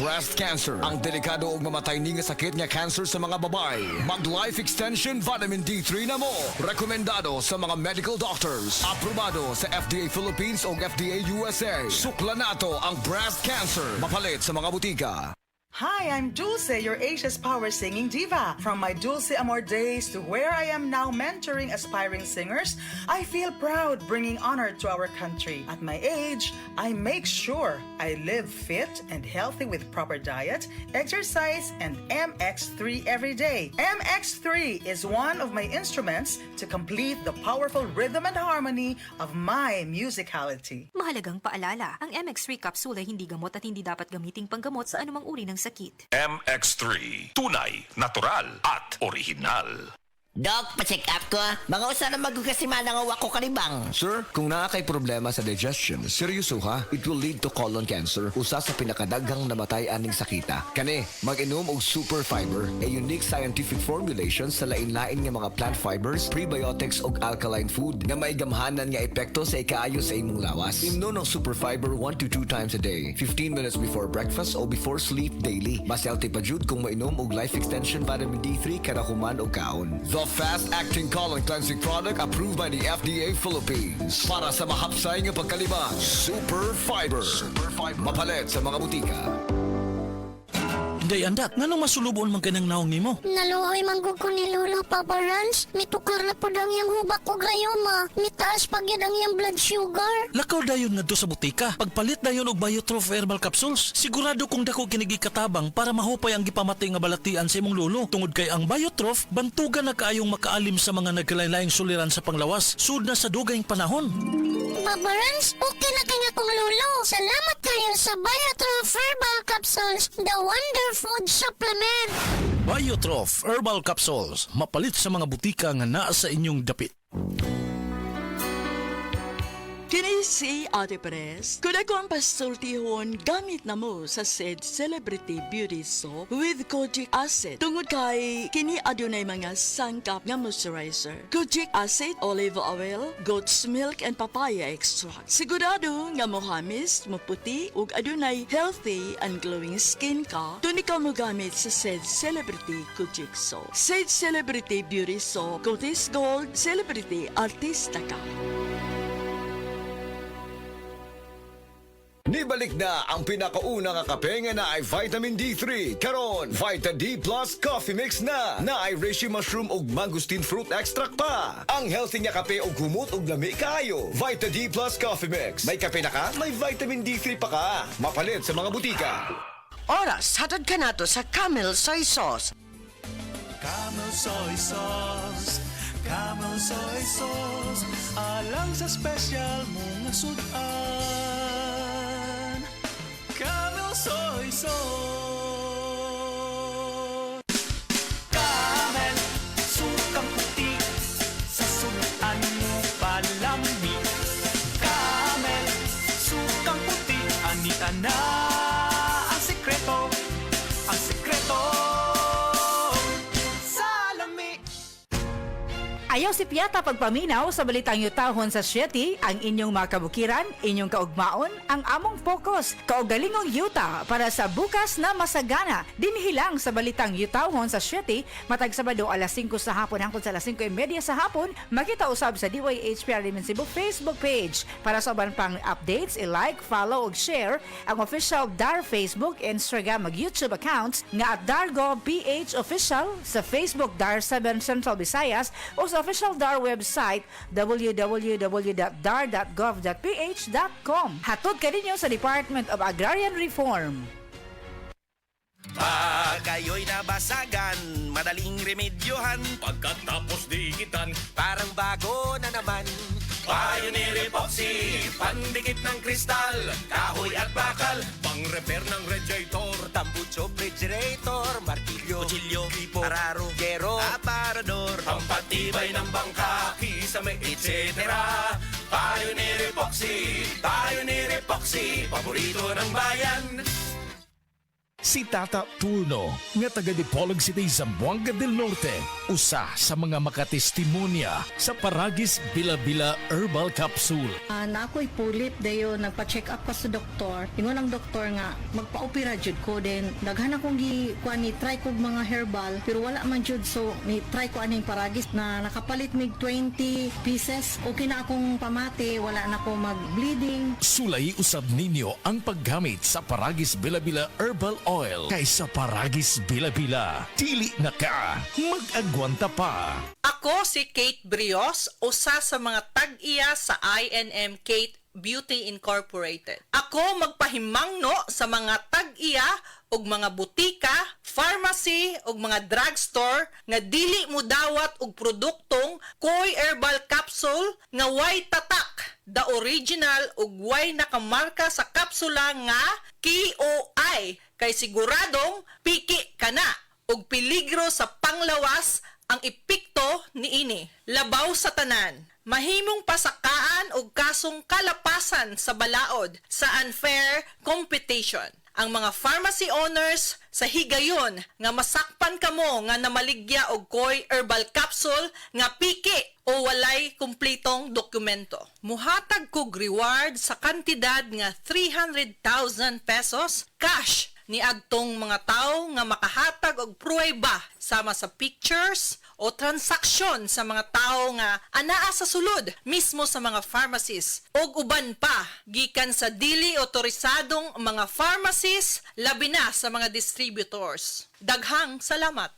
breast cancer. Ang delikado ug mamatay ni nga sakit nga cancer sa mga babae. Mag Life Extension Vitamin D3 na mo. Rekomendado sa mga medical doctors. Aprobado sa FDA Philippines ug FDA USA. Sukla nato ang breast cancer. Mapalit sa mga butika. Hi, I'm Dulce, your Asia's power singing diva. From my Dulce Amor days to where I am now mentoring aspiring singers, I feel proud bringing honor to our country. At my age, I make sure I live fit and healthy with proper diet, exercise, and MX3 every day. MX3 is one of my instruments to complete the powerful rhythm and harmony of my musicality. Mahalagang paalala, ang MX3 capsule ay hindi gamot at hindi dapat gamiting panggamot sa anumang uri ng sakit. MX3, tunay, natural at orihinal. Doc, pa-check up ko. Mga usa na magkakasimana nga wako kalibang. Sir, kung nakakay problema sa digestion, seryoso ha, it will lead to colon cancer, usa sa pinakadaghang namatay aning sakita. Kani, mag-inom og super fiber, a unique scientific formulation sa lain-lain nga mga plant fibers, prebiotics ug alkaline food nga may gamhanan nga epekto sa ikaayo sa imong lawas. Imnon ang super fiber 1 to 2 times a day, 15 minutes before breakfast o before sleep daily. Mas healthy pa jud kung mainom og Life Extension Vitamin D3 kada human og kaon. The fast-acting colon cleansing product approved by the FDA Philippines. Para sa mahapsay nga pagkalibang, Super Fiber. Mapalit sa mga butika. Day andak, nganong masulubon man kanang naong nimo? Naluoy manggug ko ni Lola, Papa Rans. Mitukar na po ang iyang hubak o gayoma. Mitaas pag yan ang iyang blood sugar. Lakaw dayon nga do sa butika. Pagpalit dayon og Biotrof herbal capsules. Sigurado kung dako kinigi katabang para mahupay ang gipamatay nga balatian sa imong lolo. Tungod kay ang Biotrof, bantugan na kaayong makaalim sa mga nagkalain-laing suliran sa panglawas. Sud na sa dugayng panahon. Papa Rans, okay na kanya kong lolo. Salamat kayo sa Biotrof herbal capsules. The Wonder Food Supplement. Biotrof herbal capsules. Mapalit sa mga butika nga naa sa inyong dapit. Kini si Ate Pres. Kung ako ang pasultihon, gamit na mo sa said Celebrity Beauty Soap with Kojic Acid. Tungod kay kini adunay mga sangkap nga moisturizer. Kojic Acid, olive oil, goat's milk, and papaya extract. Sigurado nga mohamis, maputi, ug adunay healthy and glowing skin ka, tuni ka mo gamit sa said Celebrity Kojic Soap. Said Celebrity Beauty Soap, Cotis Gold, Celebrity Artista ka. Nibalik na ang pinakauna nga kape nga na ay vitamin D3. Karon, Vita D Plus Coffee Mix na ay reishi mushroom ug mangosteen fruit extract pa. Ang healthy nga kape ug humot ug lami kaayo. Vita D Plus Coffee Mix. May kape na ka, may vitamin D3 pa ka. Mapalit sa mga butika. Oras, hatod ka nato sa Camel Soy Sauce. Camel Soy Sauce, Camel Soy Sauce, alang sa special mong sudan. Camel Soy Sauce. Camel, sukang puti, sa sudan mo palami. Camel, sukang puti, anita na ang sekreto, ang sekreto. Ayaw si Piata pagpaminaw sa balitang yutahon sa Sieti, ang inyong mga kabukiran, inyong kaugmaon, ang among focus, kaugalingong yuta para sa bukas na masagana. Dinhilang sa balitang yutahon sa Sieti, matag Sabado alas 5 sa hapon hangtod sa alas 5:30 sa hapon, makita usab sa DYHPR Cebu Facebook page. Para sa uban pang updates, i-like, follow ug share ang official DAR Facebook, Instagram ug YouTube accounts nga at DARGO.ph official sa Facebook DAR 7 Central Visayas o sa official DAR website www.dar.gov.ph.com. Hatod ka ninyo sa Department of Agrarian Reform. Pag kayo'y nabasagan, madaling remedyohan. Pagkatapos diikitan, Parang bago na naman. Pioneer Epoxy, pandikit ng kristal, kahoy at bakal, pang-repair ng radiator, Tambucho, refrigerator, martilyo, kutsilyo, gripo, araro, gero, aparador, pampatibay ng bangka, kisame, etc. Pioneer Epoxy, paborito ng bayan. Si Tata Turno, nga taga Dipolog City, Zamboanga del Norte, usa sa mga makatestimonya sa Paragis Bila-Bila Herbal Capsule. Na ako'y pulit dayo nagpa-check up pa sa doktor. Ingon ang doktor nga magpa-opera jud ko din. Daghan akong kuan ni try kog mga herbal pero wala man jud, so ni try ko aning Paragis na nakapalit mig 20 pieces. Okay na akong pamati, wala na ako mag-bleeding. Sulay usab ninyo ang paggamit sa Paragis Bila-Bila Herbal Oil kaysa Paragis Bila-Bila. Dili na ka, mag-agwanta pa. Ako si Kate Brios, usa sa mga tag-iya sa INM Kate Beauty Incorporated. Ako magpahimangno sa mga tag-iya og mga butika, pharmacy ug mga drugstore nga dili mo dawat og produktong Koy Herbal Capsule nga way tatak, the original ug way nakamarka sa kapsula nga KOI kay siguradong piki kana ug peligro sa panglawas ang epekto niini. Labaw sa tanan, mahimong pasakaan og kasong kalapasan sa balaod sa unfair competition. Ang mga pharmacy owners sa higayon nga masakpan kamo nga namaligya og Koy Herbal Capsule nga piki o walay kumpletong dokumento. Muhatag kog reward sa kantidad nga 300,000 pesos cash ni adtong mga tao nga makahatag og pruweba sama sa pictures o transaksyon sa mga tao nga anaa sa sulod mismo sa mga pharmacies og uban pa gikan sa dili otorisadong mga pharmacies labi na sa mga distributors. Daghang salamat.